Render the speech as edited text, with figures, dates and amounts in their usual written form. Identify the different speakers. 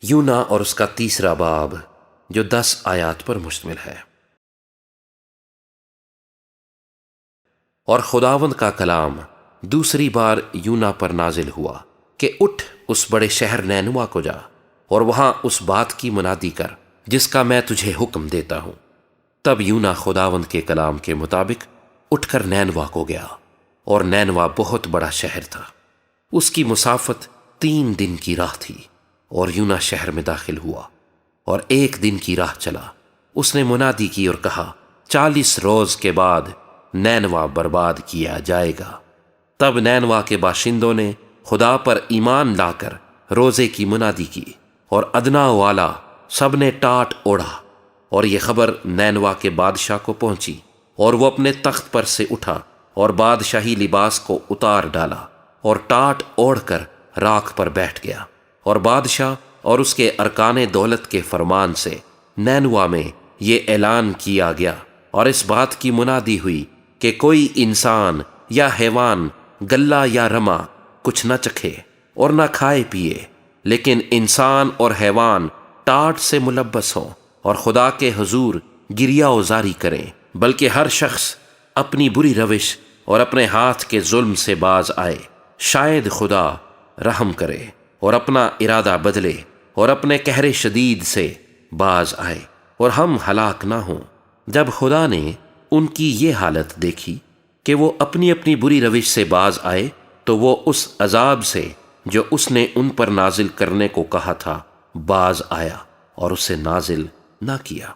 Speaker 1: یونا اور اس کا تیسرا باب جو 10 آیات پر مشتمل ہے۔ اور خداوند کا کلام دوسری بار یونا پر نازل ہوا کہ اٹھ اس بڑے شہر نینوا کو جا اور وہاں اس بات کی منادی کر جس کا میں تجھے حکم دیتا ہوں۔ تب یونا خداوند کے کلام کے مطابق اٹھ کر نینوا کو گیا، اور نینوا بہت بڑا شہر تھا، اس کی مسافت 3 دن کی راہ تھی۔ اور یونا شہر میں داخل ہوا اور 1 دن کی راہ چلا۔ اس نے منادی کی اور کہا، 40 روز کے بعد نینوا برباد کیا جائے گا۔ تب نینوا کے باشندوں نے خدا پر ایمان لا کر روزے کی منادی کی، اور ادنا والا سب نے ٹاٹ اوڑھا۔ اور یہ خبر نینوا کے بادشاہ کو پہنچی، اور وہ اپنے تخت پر سے اٹھا اور بادشاہی لباس کو اتار ڈالا اور ٹاٹ اوڑھ کر راکھ پر بیٹھ گیا۔ اور بادشاہ اور اس کے ارکان دولت کے فرمان سے نینوا میں یہ اعلان کیا گیا اور اس بات کی منادی ہوئی کہ کوئی انسان یا حیوان گلہ یا رما کچھ نہ چکھے اور نہ کھائے پیے، لیکن انسان اور حیوان ٹاٹ سے ملبس ہوں اور خدا کے حضور گریہ وزاری کریں، بلکہ ہر شخص اپنی بری روش اور اپنے ہاتھ کے ظلم سے باز آئے، شاید خدا رحم کرے اور اپنا ارادہ بدلے اور اپنے قہر شدید سے باز آئے اور ہم ہلاک نہ ہوں۔ جب خدا نے ان کی یہ حالت دیکھی کہ وہ اپنی اپنی بری روش سے باز آئے، تو وہ اس عذاب سے جو اس نے ان پر نازل کرنے کو کہا تھا باز آیا اور اسے نازل نہ کیا۔